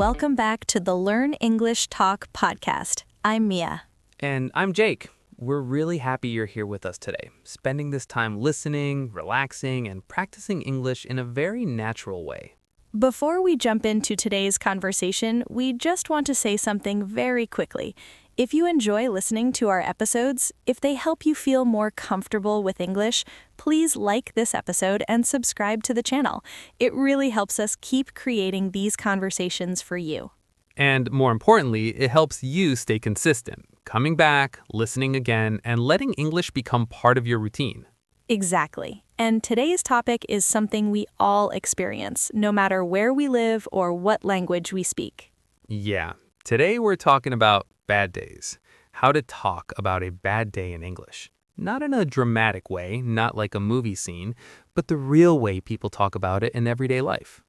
Welcome back to the Learn English Talk podcast. I'm Mia. And I'm Jake. We're really happy you're here with us today, spending this time listening, relaxing, and practicing English in a very natural way. Before we jump into today's conversation, we just want to say something very quickly. If you enjoy listening to our episodes, if they help you feel more comfortable with English, please like this episode and subscribe to the channel. It really helps us keep creating these conversations for you. And more importantly, it helps you stay consistent, coming back, listening again, and letting English become part of your routine. Exactly. And today's topic is something we all experience, no matter where we live or what language we speak. Yeah, today we're talking about bad days. How to talk about a bad day in English. Not in a dramatic way, not like a movie scene, but the real way people talk about it in everyday life.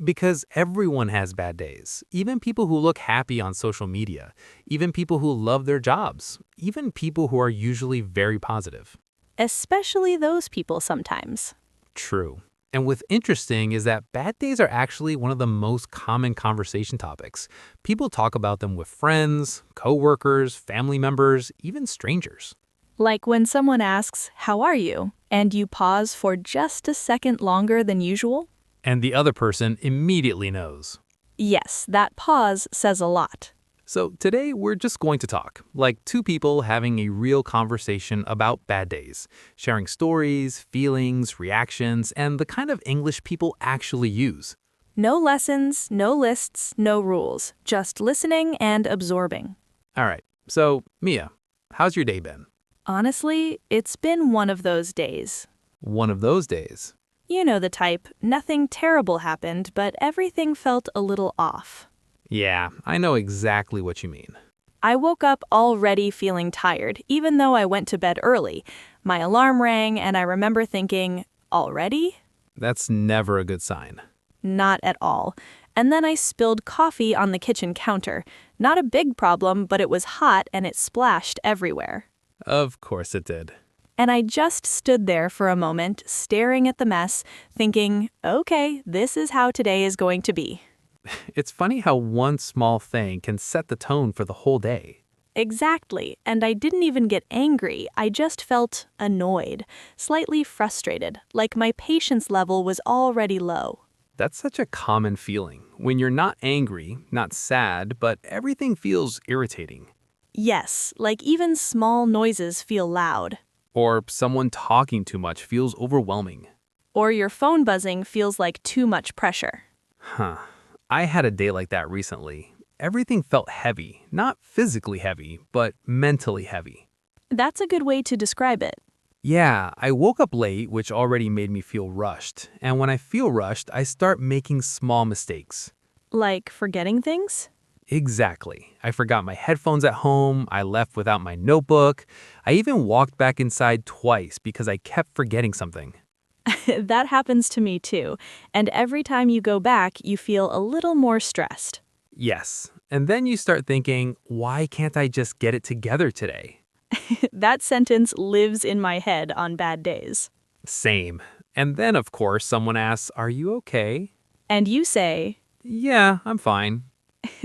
Because everyone has bad days, even people who look happy on social media, even people who love their jobs, even people who are usually very positive. Especially those people sometimes. True. And what's interesting is that bad days are actually one of the most common conversation topics. People talk about them with friends, coworkers, family members, even strangers. Like when someone asks, "How are you?" and you pause for just a second longer than usual. And the other person immediately knows. Yes, that pause says a lot. So today we're just going to talk, like two people having a real conversation about bad days, sharing stories, feelings, reactions, and the kind of English people actually use. No lessons, no lists, no rules, just listening and absorbing. All right, so Mia, how's your day been? Honestly, it's been one of those days. One of those days. You know the type, nothing terrible happened, but everything felt a little off. Yeah, I know exactly what you mean. I woke up already feeling tired, even though I went to bed early. My alarm rang, and I remember thinking, already? That's never a good sign. Not at all. And then I spilled coffee on the kitchen counter. Not a big problem, but it was hot and it splashed everywhere. Of course it did. And I just stood there for a moment, staring at the mess, thinking, okay, this is how today is going to be. It's funny how one small thing can set the tone for the whole day. Exactly, and I didn't even get angry, I just felt annoyed, slightly frustrated, like my patience level was already low. That's such a common feeling, when you're not angry, not sad, but everything feels irritating. Yes, like even small noises feel loud. Or someone talking too much feels overwhelming. Or your phone buzzing feels like too much pressure. Huh. I had a day like that recently. Everything felt heavy, not physically heavy, but mentally heavy. That's a good way to describe it. Yeah, I woke up late, which already made me feel rushed. And when I feel rushed, I start making small mistakes. Like forgetting things? Exactly. I forgot my headphones at home, I left without my notebook. I even walked back inside twice because I kept forgetting something. That happens to me too. And every time you go back, you feel a little more stressed. Yes. And then you start thinking, why can't I just get it together today? That sentence lives in my head on bad days. Same. And then, of course, someone asks, are you okay? And you say, Yeah, I'm fine.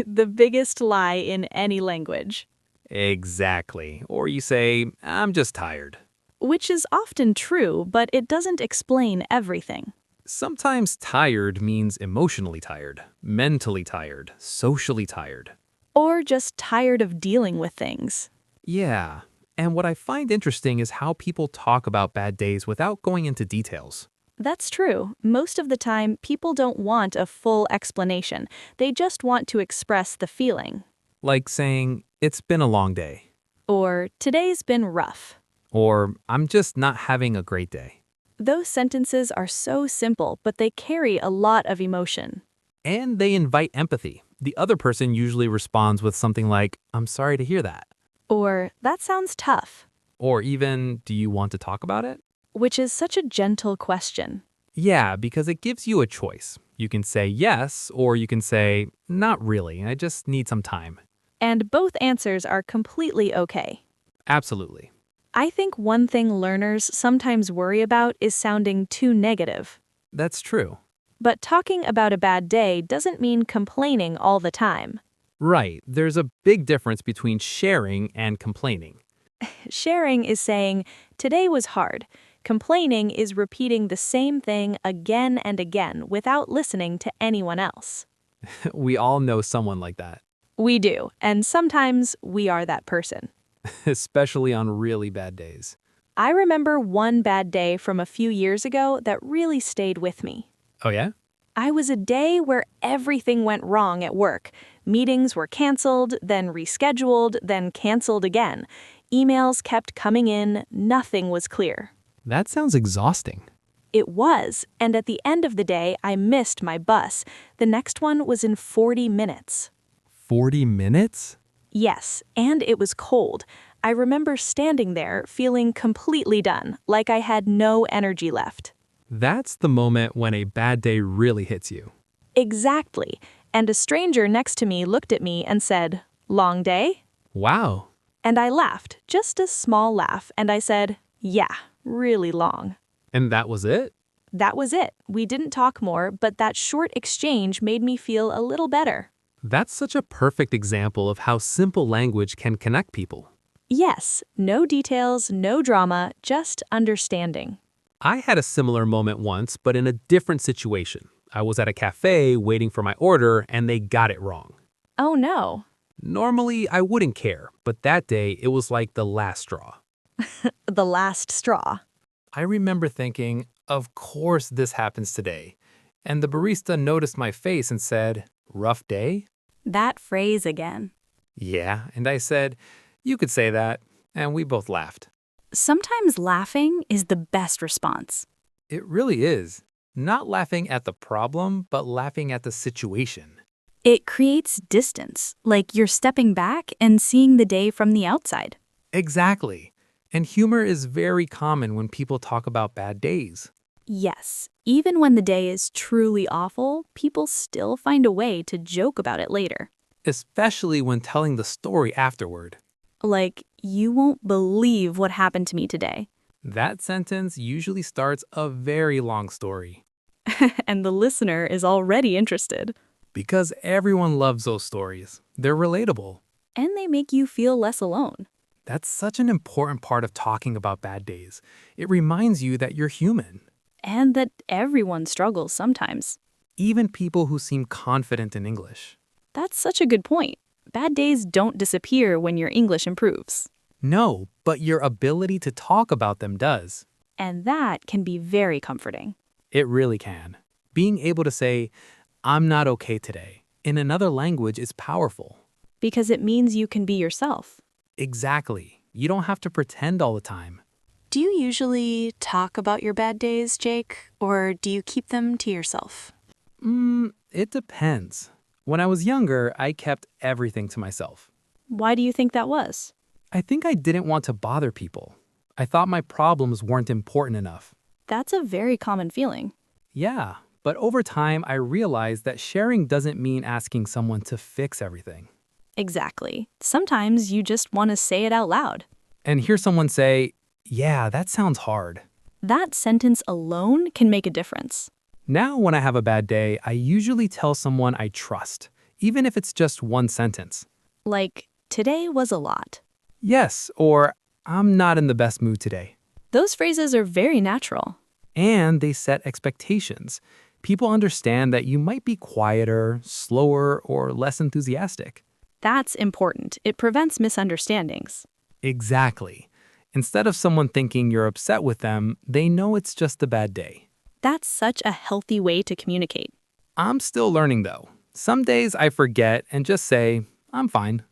the biggest lie in any language. Exactly. Or you say, I'm just tired. Which is often true, but it doesn't explain everything. Sometimes tired means emotionally tired, mentally tired, socially tired. Or just tired of dealing with things. Yeah. And what I find interesting is how people talk about bad days without going into details. That's true. Most of the time, people don't want a full explanation. They just want to express the feeling. Like saying, it's been a long day. Or, today's been rough. Or, I'm just not having a great day. Those sentences are so simple, but they carry a lot of emotion. And they invite empathy. The other person usually responds with something like, I'm sorry to hear that. Or, that sounds tough. Or even, do you want to talk about it? Which is such a gentle question. Yeah, because it gives you a choice. You can say yes, or you can say, not really, I just need some time. And both answers are completely okay. Absolutely. I think one thing learners sometimes worry about is sounding too negative. That's true. But talking about a bad day doesn't mean complaining all the time. Right, there's a big difference between sharing and complaining. Sharing is saying, today was hard. Complaining is repeating the same thing again and again without listening to anyone else. We all know someone like that, We do, and sometimes we are that person. especially on really bad days. I remember one bad day from a few years ago that really stayed with me. Oh, yeah? I was a day where everything went wrong at work. Meetings were canceled, then rescheduled, then canceled again. Emails kept coming in, nothing was clear. That sounds exhausting. It was, and at the end of the day, I missed my bus. The next one was in 40 minutes. 40 minutes? Yes, and it was cold. I remember standing there, feeling completely done, like I had no energy left. That's the moment when a bad day really hits you. Exactly. And a stranger next to me looked at me and said, "Long day?" Wow. And I laughed, just a small laugh, and I said, "Yeah, really long." And that was it? That was it. We didn't talk more, but that short exchange made me feel a little better. That's such a perfect example of how simple language can connect people. Yes, no details, no drama, just understanding. I had a similar moment once, but in a different situation. I was at a cafe waiting for my order, and they got it wrong. Oh no. Normally, I wouldn't care, but that day, it was like the last straw. The last straw. I remember thinking, of course this happens today. And the barista noticed my face and said, "Rough day?" That phrase again. Yeah, and I said, "You could say that," and we both laughed. Sometimes laughing is the best response. It really is. Not laughing at the problem, but laughing at the situation. It creates distance, like you're stepping back and seeing the day from the outside. Exactly. And humor is very common when people talk about bad days. Yes, even when the day is truly awful, people still find a way to joke about it later. Especially when telling the story afterward. Like, you won't believe what happened to me today. That sentence usually starts a very long story. And the listener is already interested. Because everyone loves those stories. They're relatable. And they make you feel less alone. That's such an important part of talking about bad days. It reminds you that you're human. And that everyone struggles sometimes. Even people who seem confident in English. That's such a good point. Bad days don't disappear when your English improves. No, but your ability to talk about them does. And that can be very comforting. It really can. Being able to say, "I'm not okay today," in another language is powerful. Because it means you can be yourself. Exactly. You don't have to pretend all the time. Do you usually talk about your bad days, Jake, or do you keep them to yourself? It depends. When I was younger, I kept everything to myself. Why do you think that was? I think I didn't want to bother people. I thought my problems weren't important enough. That's a very common feeling. Yeah, but over time, I realized that sharing doesn't mean asking someone to fix everything. Exactly. Sometimes you just want to say it out loud. And hear someone say, "Yeah, that sounds hard." That sentence alone can make a difference. Now, when I have a bad day, I usually tell someone I trust, even if it's just one sentence. Like, today was a lot. Yes, or "I'm not in the best mood today." Those phrases are very natural. And they set expectations. People understand that you might be quieter, slower, or less enthusiastic. That's important. It prevents misunderstandings. Exactly. Instead of someone thinking you're upset with them, they know it's just a bad day. That's such a healthy way to communicate. I'm still learning though. Some days I forget and just say, "I'm fine."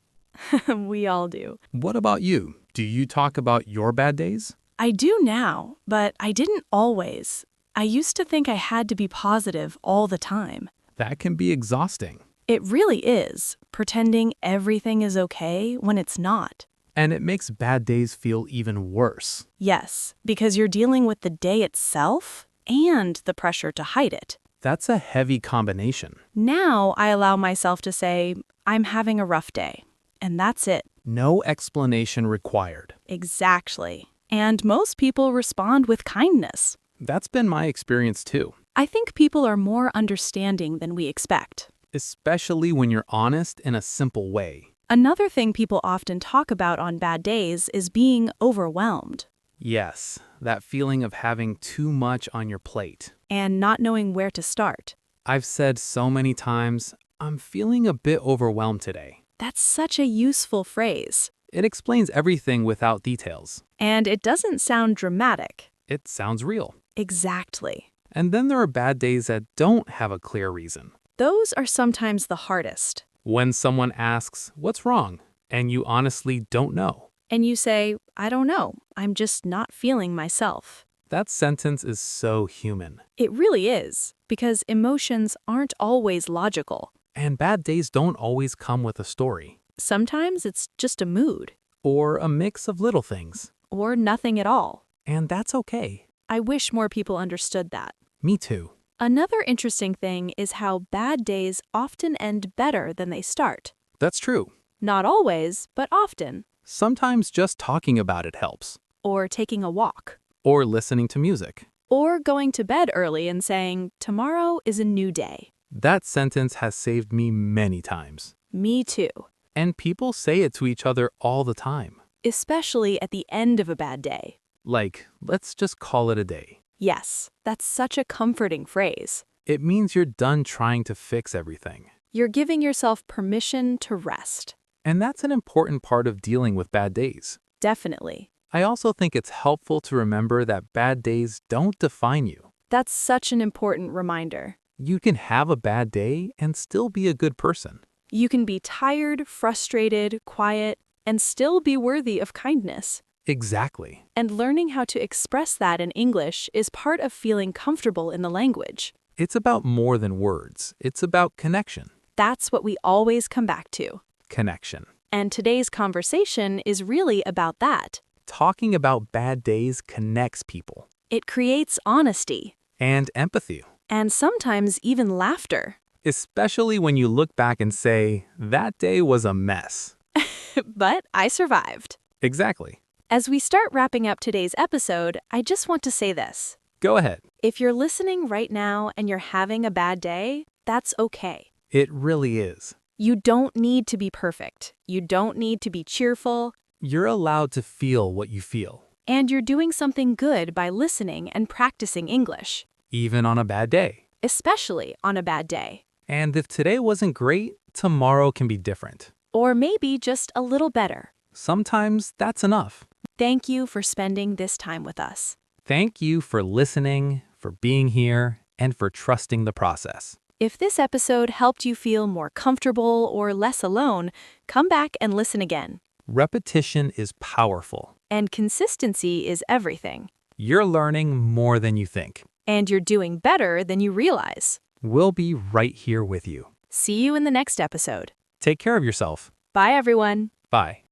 We all do. What about you? Do you talk about your bad days? I do now, but I didn't always. I used to think I had to be positive all the time. That can be exhausting. It really is, pretending everything is okay when it's not. And it makes bad days feel even worse. Yes, because you're dealing with the day itself and the pressure to hide it. That's a heavy combination. Now I allow myself to say, I'm having a rough day. And that's it. No explanation required. Exactly. And most people respond with kindness. That's been my experience too. I think people are more understanding than we expect. especially when you're honest in a simple way. Another thing people often talk about on bad days is being overwhelmed Yes, that feeling of having too much on your plate. and not knowing where to start. I've said so many times, I'm feeling a bit overwhelmed today. That's such a useful phrase. It explains everything without details. And it doesn't sound dramatic. It sounds real. Exactly. And then there are bad days that don't have a clear reason. Those are sometimes the hardest. When someone asks, "What's wrong?" and you honestly don't know. And you say, I don't know, I'm just not feeling myself. That sentence is so human. It really is, because emotions aren't always logical. And bad days don't always come with a story. Sometimes it's just a mood, Or a mix of little things. or nothing at all. And that's okay. I wish more people understood that. Me too. Another interesting thing is how bad days often end better than they start. That's true. Not always, but often. Sometimes just talking about it helps. Or taking a walk. Or listening to music. Or going to bed early and saying, tomorrow is a new day. That sentence has saved me many times. Me too. And people say it to each other all the time. Especially at the end of a bad day. Like, let's just call it a day. Yes, that's such a comforting phrase. It means you're done trying to fix everything. You're giving yourself permission to rest. And that's an important part of dealing with bad days. Definitely. I also think it's helpful to remember that bad days don't define you. That's such an important reminder. You can have a bad day and still be a good person. You can be tired, frustrated, quiet, and still be worthy of kindness. Exactly. And learning how to express that in English is part of feeling comfortable in the language. It's about more than words. It's about connection. That's what we always come back to. Connection. And today's conversation is really about that. Talking about bad days connects people. It creates honesty. And empathy. And sometimes even laughter. Especially when you look back and say, that day was a mess. But I survived. Exactly. As we start wrapping up today's episode, I just want to say this. Go ahead. If you're listening right now and you're having a bad day, that's okay. It really is. You don't need to be perfect. You don't need to be cheerful. You're allowed to feel what you feel, And you're doing something good by listening and practicing English, even on a bad day. especially on a bad day. And if today wasn't great, tomorrow can be different. Or maybe just a little better. Sometimes that's enough. Thank you for spending this time with us. Thank you for listening, for being here, and for trusting the process. If this episode helped you feel more comfortable or less alone, come back and listen again. Repetition is powerful. And consistency is everything. You're learning more than you think. And you're doing better than you realize. We'll be right here with you. See you in the next episode. Take care of yourself. Bye, everyone. Bye.